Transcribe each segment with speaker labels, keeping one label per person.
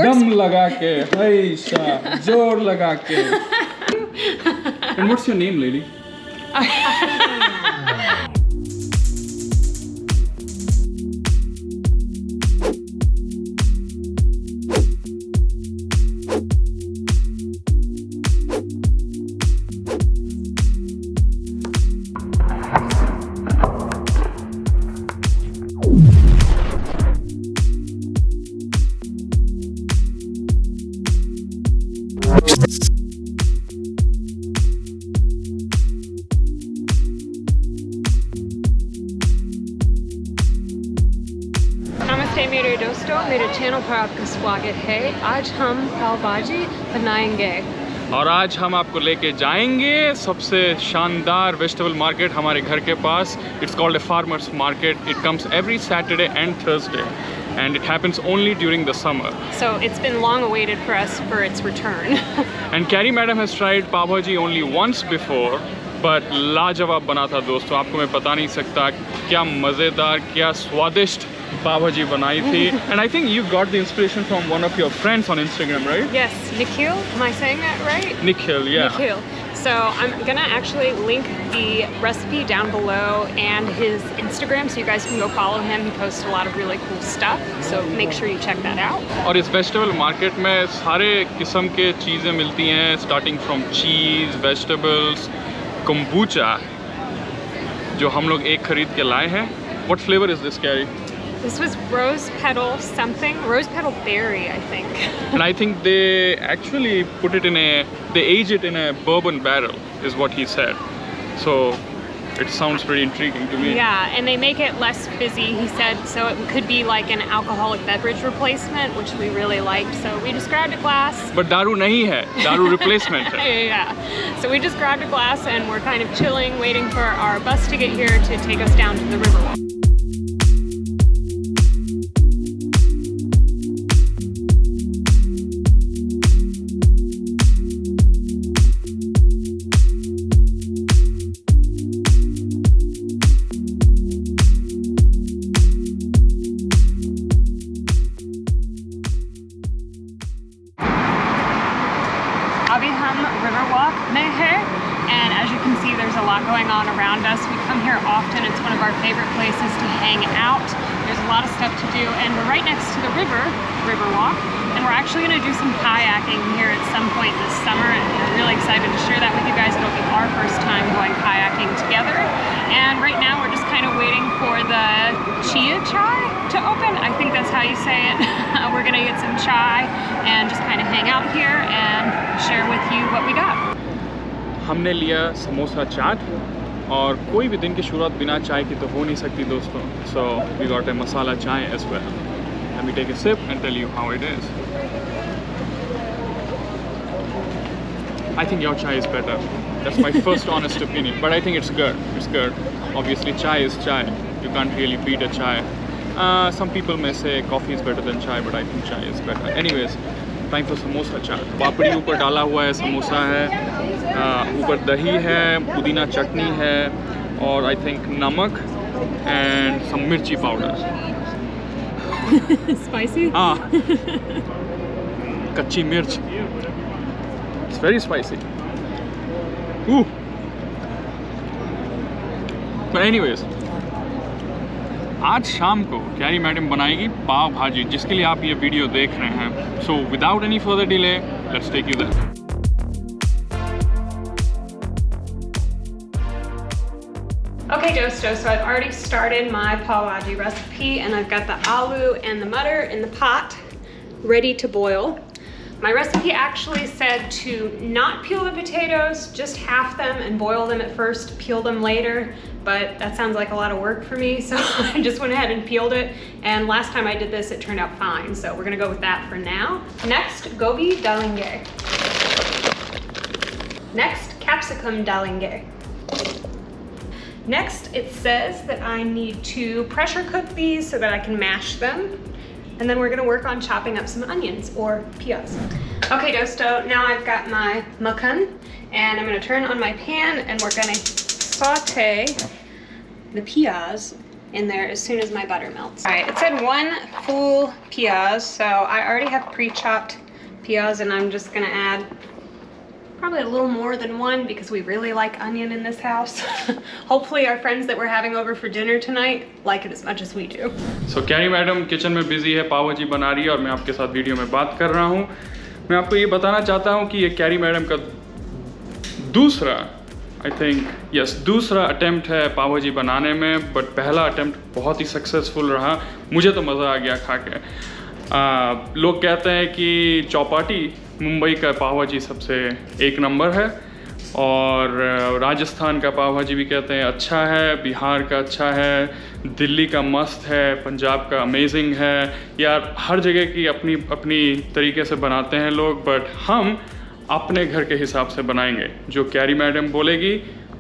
Speaker 1: दम लगा के, हैशा, जोर लगा के. And what's your name, lady?
Speaker 2: नमस्ते मेरे दोस्तों, मेरे चैनल पर आपका स्वागत है। आज हम पाव भाजी बनाएंगे
Speaker 1: और आज हम आपको लेके जाएंगे सबसे शानदार वेजिटेबल मार्केट हमारे घर के पास. It's called a farmers market. It comes every Saturday and Thursday and it happens only during the summer.
Speaker 2: So it's been long awaited for us for its return.
Speaker 1: And Kari madam has tried pav bhaji only once before, but लाजवाब बना था दोस्तों. आपको मैं बता नहीं सकता क्या मज़ेदार, क्या स्वादिष्ट pav bhaji बनाई थी. And I think you got the inspiration from one of your friends on Instagram, right?
Speaker 2: Yes, Nikhil. Am I saying that right?
Speaker 1: Nikhil, yeah.
Speaker 2: Nikhil. So I'm gonna actually link the recipe down below and his Instagram, so you guys can go follow him. He posts a lot of really cool stuff, so make sure you check that out.
Speaker 1: और इस vegetable market में सारे किस्म के चीज़ें मिलती हैं, starting from cheese, vegetables, kombucha, जो हम लोग एक खरीद के लाए हैं. What flavor is this, Kari?
Speaker 2: This was rose petal something, rose petal berry, I think.
Speaker 1: And I think they actually put it in they age it in a bourbon barrel, is what he said. So it sounds pretty intriguing to me.
Speaker 2: Yeah, and they make it less fizzy, he said, so it could be like an alcoholic beverage replacement, which we really liked. So we just grabbed a glass.
Speaker 1: But daru nahi hai, daru replacement hai.
Speaker 2: Yeah, so we just grabbed a glass and we're kind of chilling, waiting for our bus to get here to take us down to the river walk. अभी हम river walk में हैं, and as you can see there's a lot going on around us. We come here often. It's one of our favorite places to hang out. There's a lot of stuff to do, and we're right next to the river walk, and we're actually going to do some kayaking here at some point this summer, and we're really excited to share that with you guys. It'll be our first time going kayaking together, and right now we're just kind of waiting for the chia chai to open. I think that's how you say it. We're going to get some chai and just kind of hang out here and share with you what we got.
Speaker 1: हमने लिया समोसा चाट, और कोई भी दिन की शुरुआत बिना चाय की तो हो नहीं सकती दोस्तों. So we got a masala chai as well. Let me take a sip and tell you how it is. I think your chai is better. That's my first honest opinion, but I think it's good. It's good. Obviously chai is chai. You can't really beat a chai. Some people may say coffee is better than chai, but I think chai is better. Anyways, time for samosa chaat. पापड़ी ऊपर डाला हुआ है, समोसा है, ऊपर दही है, पुदीना चटनी है, और I think नमक and some मिर्ची पाउडर.
Speaker 2: Spicy?
Speaker 1: हाँ, कच्ची मिर्च. It's very spicy. Ooh. But anyways, आज शाम को कैरी मैडम बनाएगी पाव भाजी, जिसके लिए आप ये वीडियो देख रहे हैं. So without any further delay, let's take you there.
Speaker 2: Okay, Dosto, so I've already started my pav bhaji recipe, and I've got the aloo and the butter in the pot ready to boil. My recipe actually said to not peel the potatoes, just half them and boil them at first, peel them later, but that sounds like a lot of work for me, so I just went ahead and peeled it, and last time I did this it turned out fine, so we're gonna go with that for now. Next, gobi dalenge. Next, capsicum dalenge. Next, it says that I need to pressure cook these so that I can mash them. And then we're gonna work on chopping up some onions or piyaz. Okay, Dosto, now I've got my makan, and I'm gonna turn on my pan, and we're gonna saute the piyaz in there as soon as my butter melts. All right, it said 1 full piyaz, so I already have pre-chopped piyaz, and I'm just gonna add probably a little more than 1 because we really like onion in this house. Hopefully our friends that we're having over for dinner tonight like it as much as we do.
Speaker 1: So Kari madam kitchen में busy है, पाव भाजी बना रही है और मैं आपके साथ वीडियो में बात कर रहा हूँ। मैं आपको ये बताना चाहता हूँ कि ये कैरी मैडम का दूसरा अटेम्प्ट है पाव भाजी बनाने में, बट पहला अटेम्प्ट बहुत ही सक्सेसफुल रहा। मुझे तो मज़ा आ गया खा के। लोग कहते हैं कि चौपाटी मुंबई का पाव भाजी सबसे एक नंबर है, और राजस्थान का पाव भाजी भी कहते हैं अच्छा है, बिहार का अच्छा है, दिल्ली का मस्त है, पंजाब का अमेजिंग है। यार हर जगह की अपनी अपनी तरीके से बनाते हैं लोग, बट हम अपने घर के हिसाब से बनाएंगे। जो कैरी मैडम बोलेगी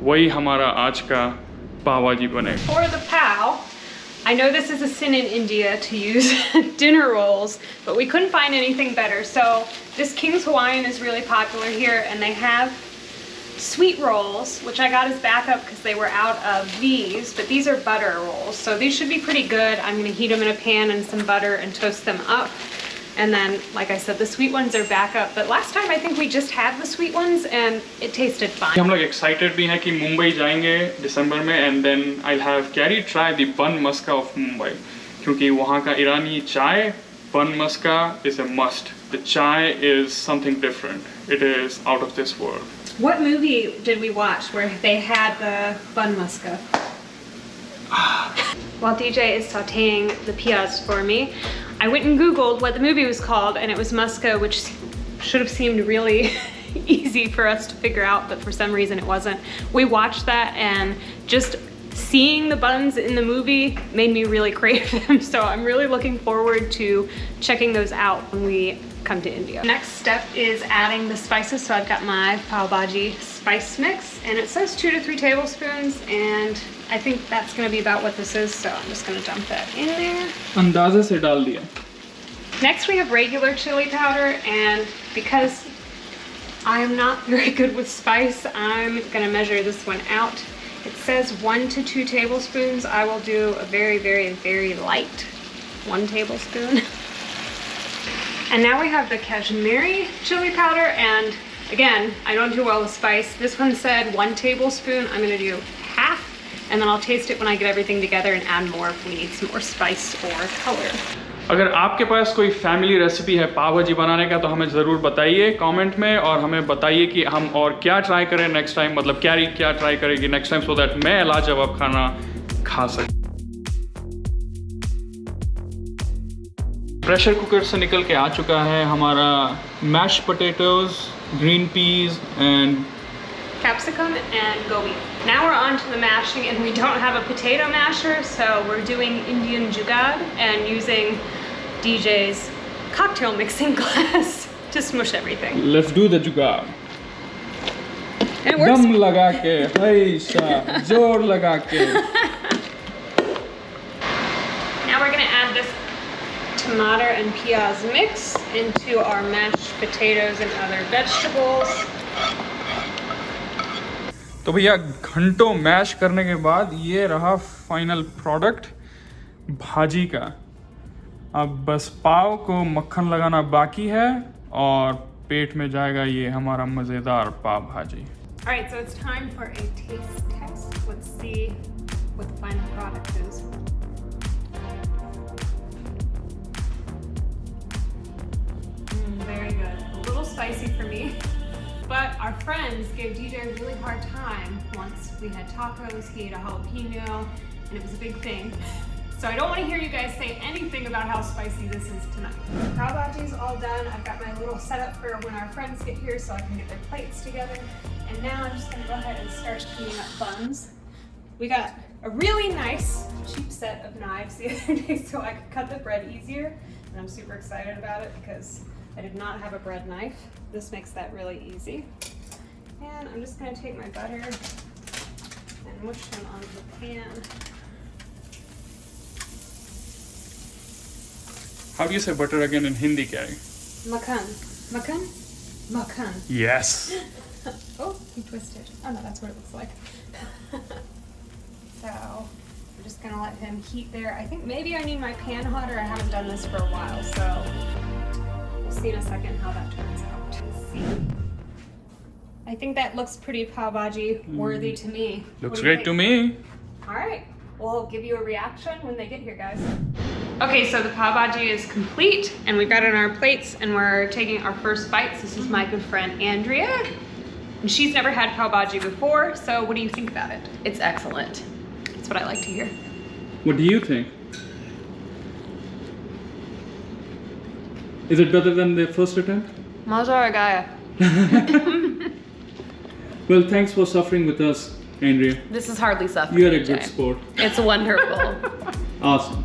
Speaker 1: वही हमारा आज का पाव भाजी बनेगा।
Speaker 2: For the pav, I know this is a sin in India to use dinner rolls, but we couldn't find anything better. So this King's Hawaiian is really popular here, and they have sweet rolls, which I got as backup because they were out of these, but these are butter rolls. So these should be pretty good. I'm gonna heat them in a pan and some butter and toast them up. And then, like I said, the sweet ones are backup. But last time I think we just had the sweet ones and it tasted fine.
Speaker 1: हम लोग excited भी हैं कि मुंबई जाएंगे दिसंबर में, and then I'll have Kari try the bun maska of Mumbai, क्योंकि वहाँ का ईरानी चाय bun maska is a must. The chai is something different. It is out of this world.
Speaker 2: What movie did we watch where they had the bun maska? While DJ is sauteing the piyaz for me, I went and Googled what the movie was called, and it was Muska, which should have seemed really easy for us to figure out, but for some reason it wasn't. We watched that, and just seeing the buns in the movie made me really crave them, so I'm really looking forward to checking those out when we come to India. Next step is adding the spices, so I've got my Pav Bhaji Spice mix, and it says 2 to 3 tablespoons, and I think that's gonna be about what this is, so I'm just gonna dump that in there.
Speaker 1: अंदाज़े से डाल दिया.
Speaker 2: Next we have regular chili powder, and because I am not very good with spice, I'm gonna measure this one out. It says 1 to 2 tablespoons. I will do a very, very, very light 1 tablespoon. And now we have the Cashmere chili powder, and again, I don't do well with spice. This one said 1 tablespoon. I'm gonna do half, and then I'll taste it when I get everything together and add more if we need some more spice or color.
Speaker 1: अगर आपके पास कोई family recipe है पाव भाजी बनाने का तो हमें ज़रूर बताइए कमेंट में, और हमें बताइए कि हम और क्या ट्राई करें नेक्स्ट टाइम, मतलब कैरी क्या ट्राई करेगी नेक्स्ट टाइम, सो दैट मैं लाजवाब खाना खा सकूं। प्रेशर कुकर से निकल के आ चुका है हमारा mash potatoes, green peas and
Speaker 2: capsicum and gobi. Now we're on to the mashing, and we don't have a potato masher, so we're doing Indian jugaad and using DJ's cocktail mixing glass to smush everything.
Speaker 1: Let's do the jugaad.
Speaker 2: And it works.
Speaker 1: दम लगा के, हाय जोर लगा के.
Speaker 2: Now we're gonna add this tomato and piyaz mix into our mashed potatoes and other vegetables.
Speaker 1: तो भैया घंटों mash करने के बाद ये रहा फाइनल प्रोडक्ट भाजी का। अब बस पाव को मक्खन लगाना बाकी है और पेट में जाएगा ये हमारा मज़ेदार पाव भाजी।
Speaker 2: Alright, so it's time for a taste test. Let's see what the final product is. Very good. A little spicy for me. But our friends gave DJ a really hard time once we had tacos. He ate a jalapeno, and it was a big thing. So I don't want to hear you guys say anything about how spicy this is tonight. Pav Bhaji's all done. I've got my little setup for when our friends get here so I can get their plates together. And now I'm just going to go ahead and start heating up buns. We got a really nice, cheap set of knives the other day so I could cut the bread easier. And I'm super excited about it because I did not have a bread knife. This makes that really easy. And I'm just going to take my butter and mush them onto the pan.
Speaker 1: How do you say butter again in Hindi, Kari?
Speaker 2: Makhan. Makhan? Makhan.
Speaker 1: Yes.
Speaker 2: Oh, he twisted. Oh no, that's what it looks like. So, We're just gonna let him heat there. I think maybe I need my pan hotter. I haven't done this for a while, so we'll see in a second how that turns out. Let's see. I think that looks pretty Pav Bhaji worthy to me.
Speaker 1: Looks great to me.
Speaker 2: All right, we'll give you a reaction when they get here, guys. Okay, so the Pav Bhaji is complete, and we've got it on our plates, and we're taking our first bites. This is my good friend Andrea, and she's never had Pav Bhaji before. So, what do you think about it?
Speaker 3: It's excellent.
Speaker 2: That's what I like to hear.
Speaker 1: What do you think? Is it better than the first attempt?
Speaker 3: Mazar Gaya.
Speaker 1: Well, thanks for suffering with us, Andrea.
Speaker 3: This is hardly suffering.
Speaker 1: You're a good sport.
Speaker 3: It's wonderful.
Speaker 1: Awesome.